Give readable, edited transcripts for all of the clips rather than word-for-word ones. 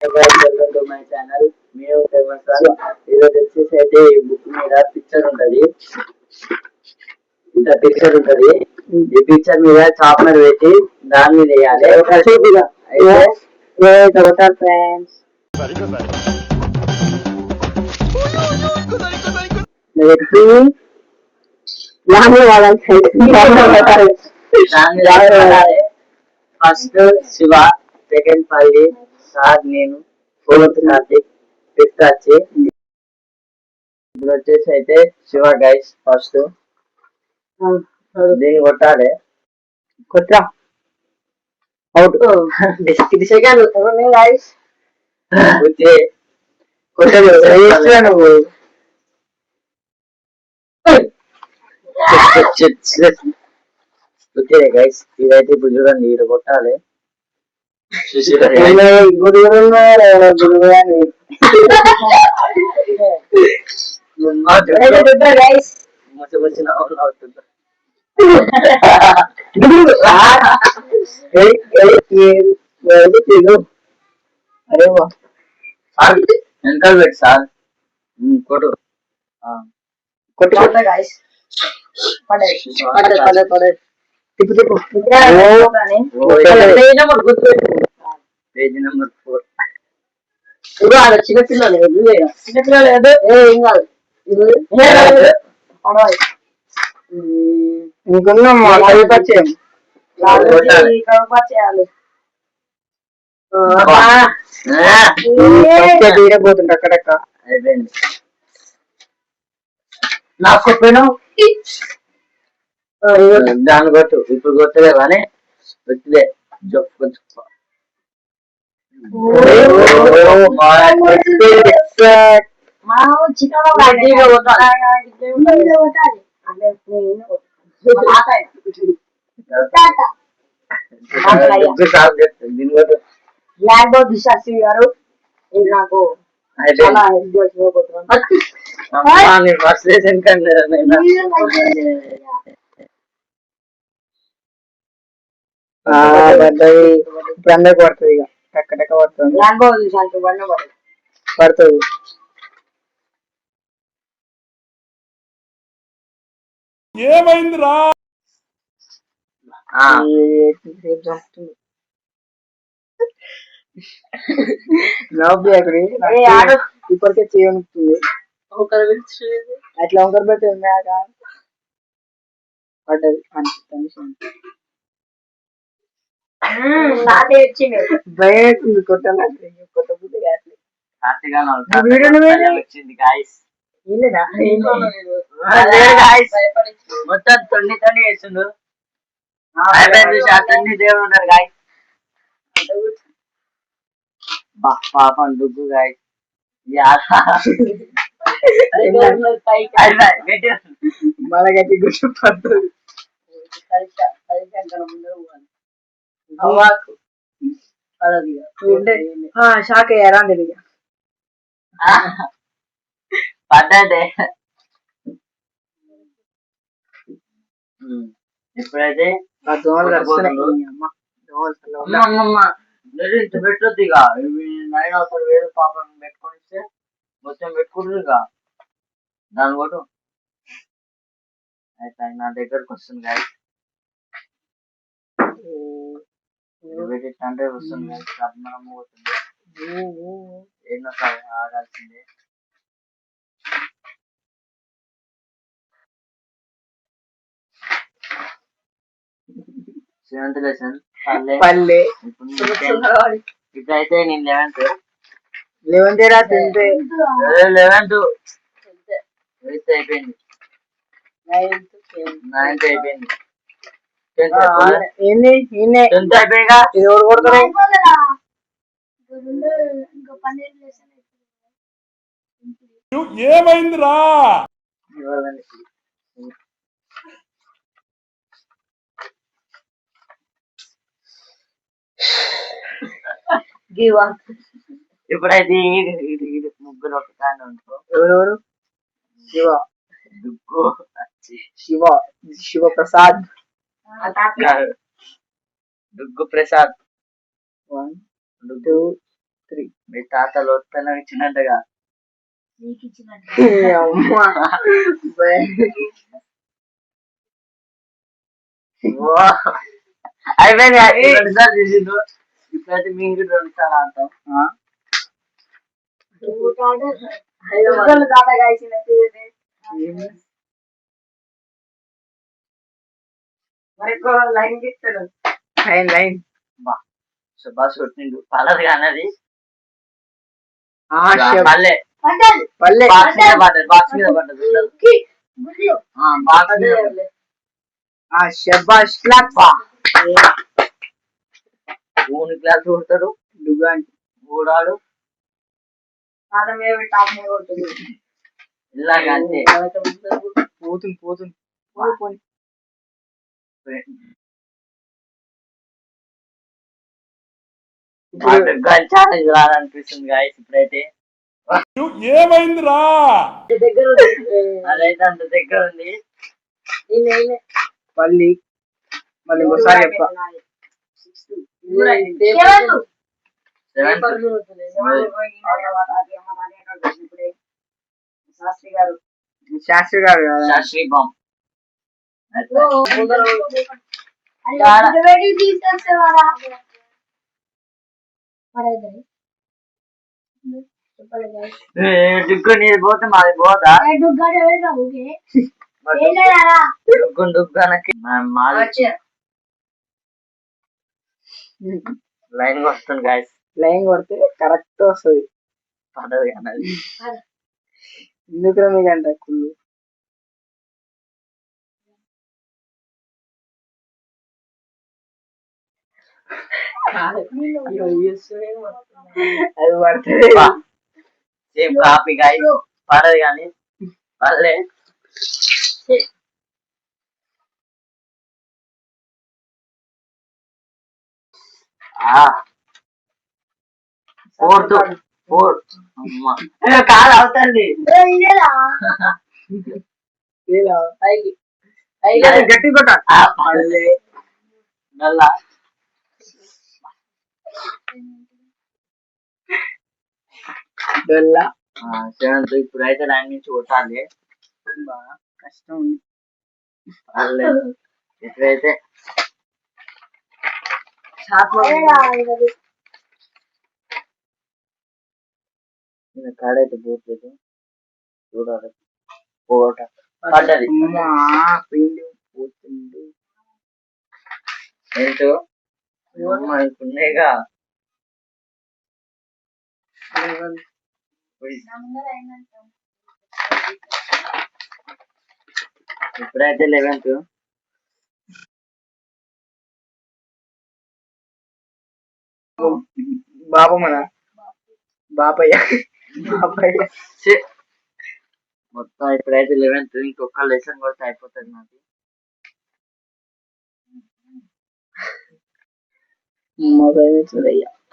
Welcome to my channel. మేము famous ఈరోజు వచ్చేసి అయితే ఈ బుక్ మీద పిక్చర్ ఉంటది. ఇంత పిక్చర్ ఉంటది. ఈ పిక్చర్ మీద చాపర్ పెట్టి దాని మీద వేయాలి. ఫ్రెండ్స్ ఫస్ట్ శివ, సెకండ్ పల్లి, థర్డ్ నేను, ఫోర్త్ కార్తిక్, ఫిఫ్త్ వచ్చి ఇప్పుడు వచ్చేసి అయితే శివ గైస్. ఫస్ట్ దీన్ని కొట్టాలి. కొట్టా అవుట్. ఇది సెకండ్ గైస్. నువ్వు ఓకే గైస్, ఇదైతే ఇప్పుడు చూడండి, ఇక్కడ కొట్టాలి. వెనకాల పెట్టి సార్ కొట్టు కొట్టు గైస్. Page number 4. చిన్నపిల్లలు చిన్నపిల్లలు ఏం కాదు. తీరబోతుంటా అక్కడక్క అయిపోయింది. నాకు చెప్పాను దాన్ని కొట్టు. ఇప్పుడు కొట్టలే కానీ వచ్చిలే కొంచెం బ్లాక్ బోర్డ్ శాస్త్రి గారు నాకు ఇప్పుడు అందరికి పడుతుంది. ఇక టక్క టక్క పడుతుంది. పడుతుంది. ఏమైందిరా? ఇప్పటికే చేయనుతుంది. అట్లా ఒకరు పెట్టి పడ్డది భయం కొట్టాలంటే కొత్త బుద్ధి మొత్తం తొండి తొండి వేస్తుండు. తొండి దేవుడు ఉన్నారు గాయ పాపం డుగ్గు గాయ మనకైతే గుర్తు పడుతుంది. షాక్ అయ్యారా తెలియదు పడ్డే. ఇప్పుడైతే ఇంత పెట్టొద్దు. ఇక ఇవి 9,000 పాపం పెట్టుకొని ఇస్తే మొత్తం పెట్టుకుంటారు. ఇక దాని కొట్టు. అయితే నా దగ్గరకు వస్తుంది గాయ అంటే వస్తుంది గాయ. అభిమానం పోతుంది. ఎన్నో ఆడాల్సిందే. సెవెంత్ లెసన్ పల్లె. ఇప్పుడైతే నేను 11th రా. 10th 11th 8th అయిపోయింది. 9th అయిపోయింది. 10th అయిపోయిగా ఇది ఎవరు కొడతారు? ఏమైందిరా? ఇప్పుడైతే ముగ్గురు ఒక కాండ ఉంటారు. ఎవరెవరు? శివ, దుగ్గు, శివప్రసాద్, దుగ్గు ప్రసాద్. 1 2 శాస్త్రి మీ తాతలు ఉత్తరం ఇచ్చినట్టుగా అయిపోయింది రెండుసార్లు చేసిండు ఇప్పుడైతే మీకు రెండుసార్లు అంటాం లైన్ సుభాష్ కొట్టిండు పడదు అన్నది పల్లె పల్లె బాక్స్ మీద పడ్డది శబాష్ క్లాప్ మూడు క్లాస్ కొడతాడు ఊడాడు ఇలాగ అంతే పోతుంది పోతుంది ఛాలెంజ్ రాదనిపిస్తుంది గాయస్ ఇప్పుడైతే ఏమైందిరా అదైతే అంత దగ్గర ఉంది మళ్ళీ మళ్ళీ ఒకసారి చెప్ప శాస్త్రి గారు శాస్త్రి బాంబ్ డుగ్గు నీది పోతే మాది పోదా డుగ్గు డుగ్గనకి లైన్ వస్తుంది గాయస్ లైన్ కొడితే కరెక్ట్ వస్తుంది పడదు అన్నది ఎందుకు మీకంట కుళ్ళు అది పడుతుంది సేమ్ కాపీ గాయస్ పడదు కానీ పడలే ఫోర్త్ కాదు అవుతుంది గట్టి కొట్ట సెవెంత్ ఇప్పుడు అయితే లైన్ నుంచి కొట్టాలి బాగా కష్టం ఉంది ఇప్పుడైతే కాడైతే పోతుంది చూడాలి పోట పడ్డది పోతుంది ఏంటో ఉన్నాయిగా ఇప్పుడైతే 11th బాబు మన బాపయ్య మొత్తం ఇప్పుడైతే 11th ఇంకొక లెసన్ కొడితే అయిపోతుంది నాకు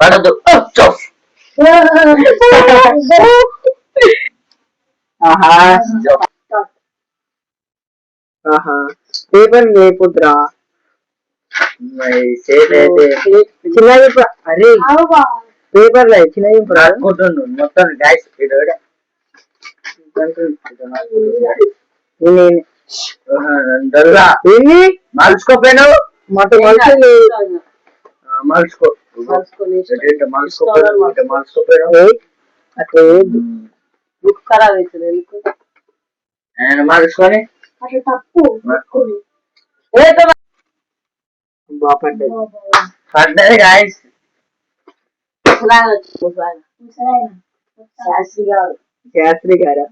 పడదు పేపర్ లేకుద్రా చిన్న అరే పేపర్ లే చిన్న రాసుకుంటుండు మొత్తం గాయస్ మలుచుకోపోయినా మాట మలుచుకోపోయినా అట్లా బుక్ ఖరాబ్ అవుతుంది మలుచుకొని పడ్డది గాయస్ శాస్త్రి గారా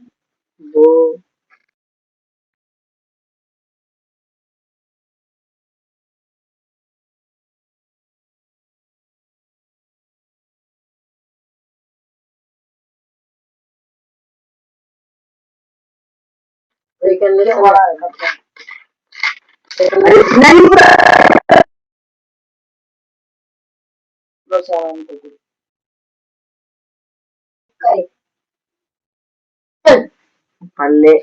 పల్లె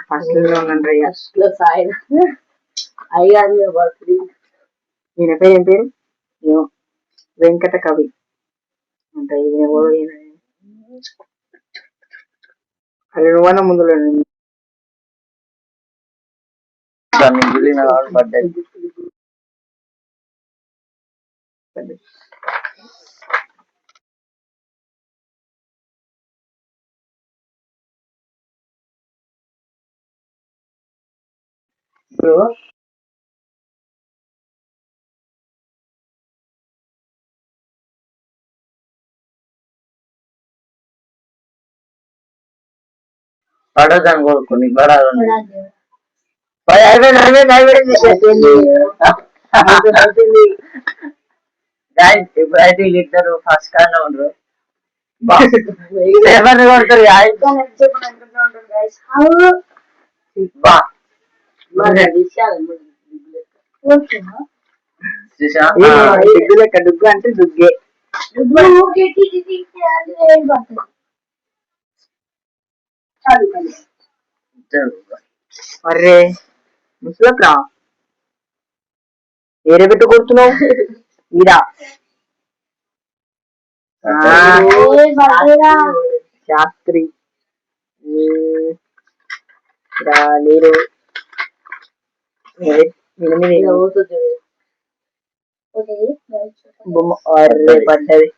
ఫస్ట్ లో ఉండండి ఈయన పేరు ఏం పేరు వెంకట కవి ఉంటాయి. అరే నువ్వన్నా ముందులో పడ్డాయి. ఇప్పుడు పడదని కోరుకుని ఇప్పుడైతే వీళ్ళిద్దరు ఫస్ట్ కానే ఉండరు. ఎవరిని కొడతారు డుగ్గు లెక్క. డుగ్గు అంటే దుగ్గే. అర్రే ముసలక్రా ఏరే పెట్టు కొడుతున్నావు ఈడా శాస్త్రి లేరు. అర్రే పడ్డది.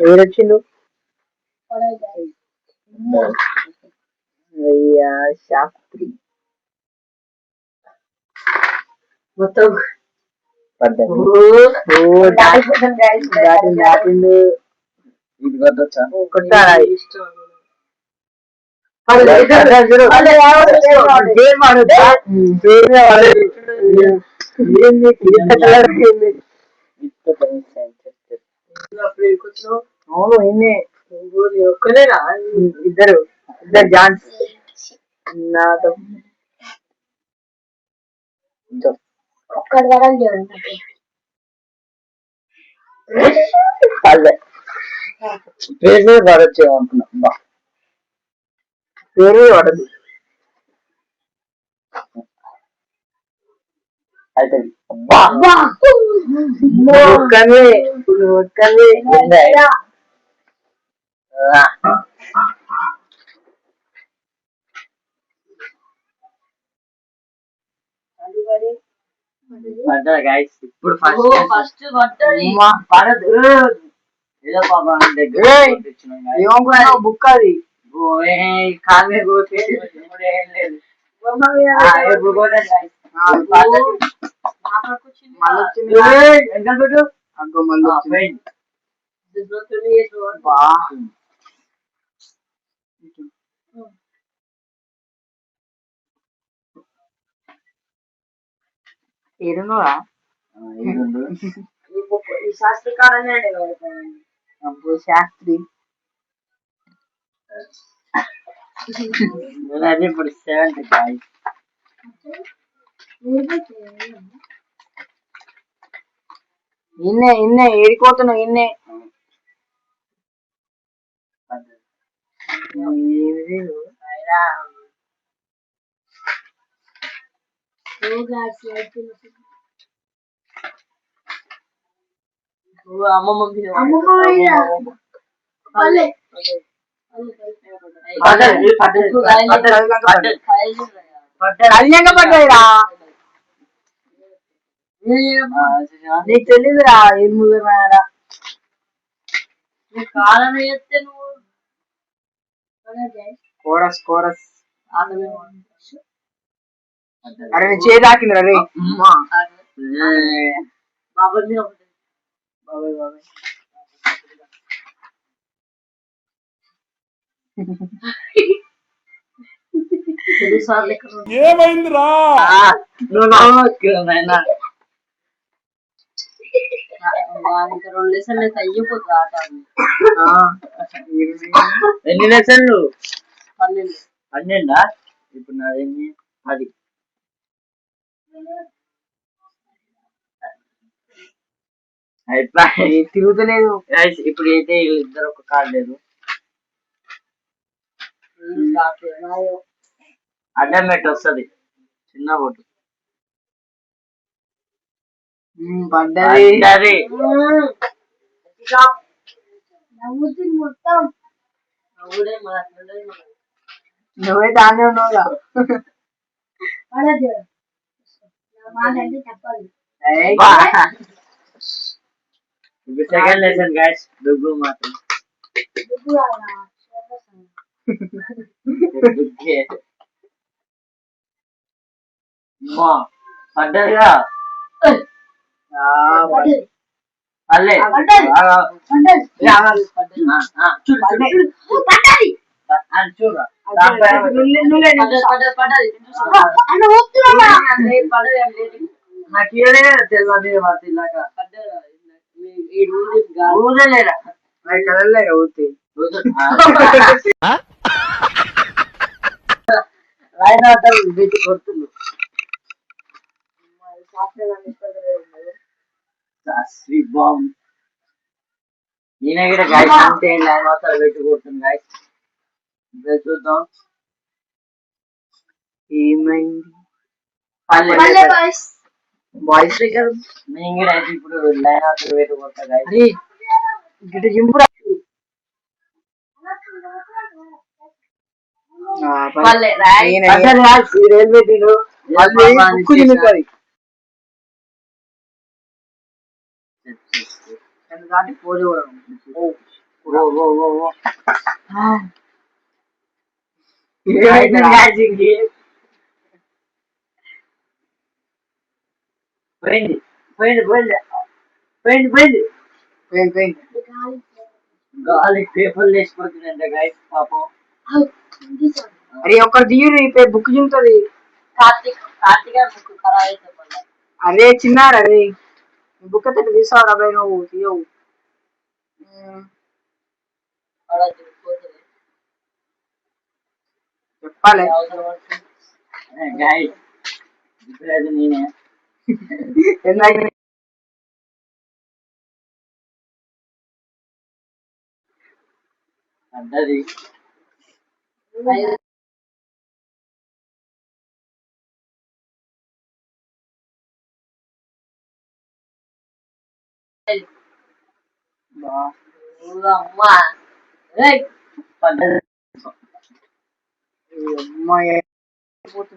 ఏరొచ్చిండు అయ్యా శాస్త్రి మొత్తం దాటిండు. కొట్టాలి అవును ఇన్నే ఒక్కలేనా ఇద్దరు జాన్స్ నాతో పేరు మీద పడొచ్చు ఏమనుకున్నా పేరు మీద పడదు అయితే ఇప్పుడు ఫస్ట్ పడదు ఏదో పాపం బుక్ అది కాలు ఏడున్నోరా ఈ శాస్త్రి కాడనే శాస్త్రి అదే ఇప్పుడు 7th ఇన్నే ఏడిపోతున్నావు ఇన్నే అల్లంగా పడ్డాయిరా నీకు తెలీదురా ఏం ముదరా కాలని చెప్తే నువ్వు కోరస్ అరే నేను చేయి తాకిందిరా రే బాబాయ్ ఏమైందిరా అయిపోతుంది ఆట ఎన్ని లెసన్లు 12 ఇప్పుడు నాదేమి 10 తిరుగుతలేదు ఇప్పుడు అయితే ఇద్దరు ఒక కార్డు లేదు అడ్డం పెట్టి వస్తుంది చిన్న బోటు పడ్డది నువ్వే దాన్ని ఉన్నావుగా సెకండ్ లెసన్ గైస్ దుగ్గు మాత్రం పడ్డదిగా పల్లె చూడు నాకు తెలియదు ఇలాగా ఊదలేరా కదలలేగా ఊతి లైన్ అవుతారు బీచ్ కొడుతుంది బాంబ్ నేనే కూడా గాయస్ అంటే లైన్ అవుతారు పెట్టి కొడుతుంది గాయస్ చూద్దాం ఏమైంది బాయ్స్ దగ్గర నేను కూడా అయితే ఇప్పుడు లైన్ అవుతారు పెట్టి కొడతా గాయస్ గిట జింపురా రైల్వే తీరు బుక్కు తిరుగుతుంది ఎందుకంటే పోలి కూడా పోయింది పోయింది పోయింది పోయింది పోయింది పోయింది గాలి పేపర్లు వేసిపోతుందంట గాయస్ పాపం అరే ఒక్కరు తీయరు బుక్ చింతది కార్తీక బుక్ ఖరాబ్ అయితే అరే చిన్నాడు అరే బుక్ అయితే తీసావు అబ్బాయి నువ్వు తీయవు చెప్పాలి గాయస్ ఇప్పుడు నేనే ఎందుకు పడ్డది అమ్మా పడ్డది అమ్మాయి కొట్టు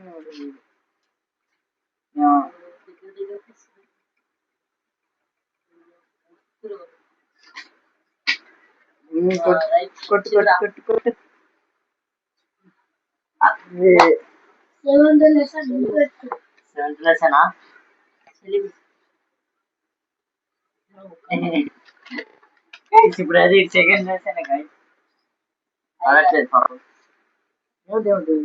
కొట్టు కొట్టు కొట్టు సెవెంత్ లెసనా ఇప్పుడు అది సెకండ్ లెసన్ గాయస్ అడగట్లేదు పాపం ఏమిటి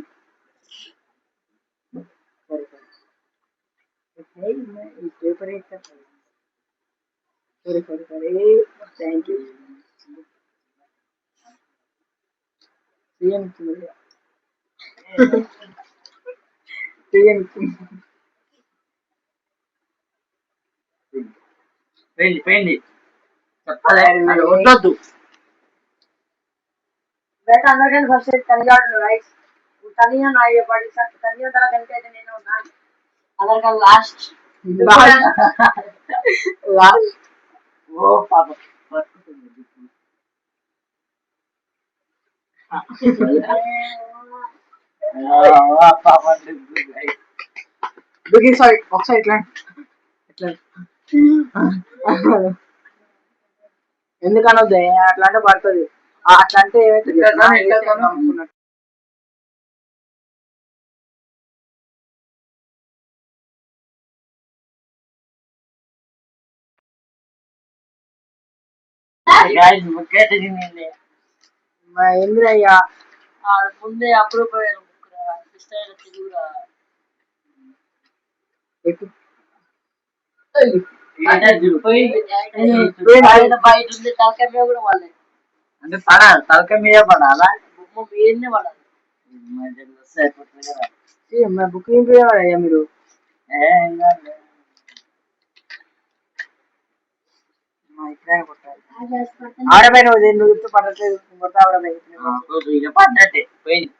ఈ పేపర్ సరే థ్యాంక్ యూ పోయింది పోయింది చెప్పాలి అది వద్దొద్దు బయట అందరికంటే ఫస్ట్ తనిగాడు రైట్ తనిగా నా పడి తనిగా తర్వాత ఎంతైతే నేను అందరికన్నా లాస్ట్ లాస్ట్ ఓ పాప పాప సారీ ఒకసారి ఇట్లా ఇట్లా ఎందుకనొద్దు అట్లా అంటే పడుతుంది అట్లా అంటే ఏమైతే ఎందుకయ్యా ముందే అప్రూవ్ బయట ఉంది తలకాయ మీద కూడా పడలేదు అంటే పడాలి తలకాయ మీద పడాలా బొమ్మ మీదనే పడాలి బుక్ అయ్యా మీరు ఆడపై నువ్వు పడట్లేదు పడ్డట్టే పోయింది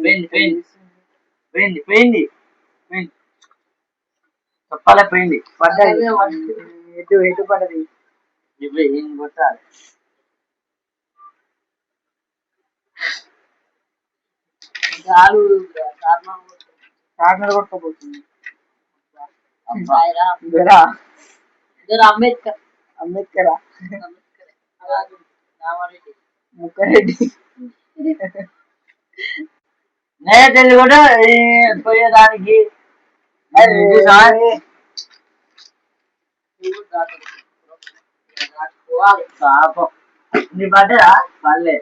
పోయింది పోయింది పోయింది పోయింది చెప్పాలి పోయింది పడ్డది ఎటు పడ్డది ఇప్పుడు ఏం కొట్టాలి కార్నర్ కొట్టుకోపోతుంది అంబేద్కర్ అంబేద్కరా ముక్కారెడ్డి నేను తెలివి కూడా పోయేదానికి పాపం నీ పడ్డా పల్లె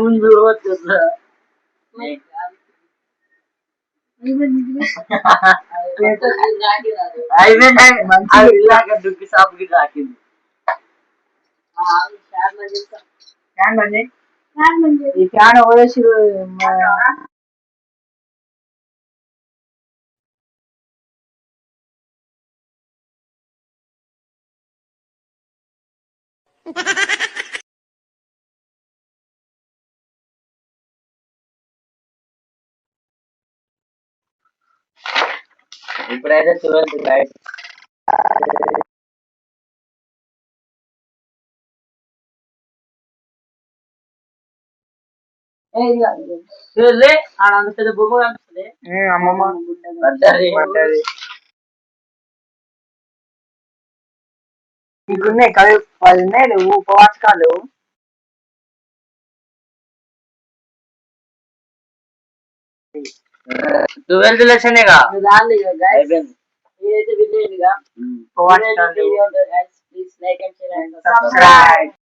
ముందు అయిపోయింది దుక్కి షాపుకి రాకింది ఫ్యాన్ బండి ఈ ఫ్యాన్ వదిలేసి ఇప్పుడైతే 12th నైట్ ఆడంత పెద్ద బొమ్మ కనిపిస్తుంది అమ్మమ్మ పడ్డది ఇంకున్నాయి కవి 10 ఉన్నాయి నువ్వు ఉపవాసకాలు 12th లెసన్ అయిపోయింది ఇదైతే విన్ అయ్యిందిగా ఉపవాసకాలు please like and share subscribe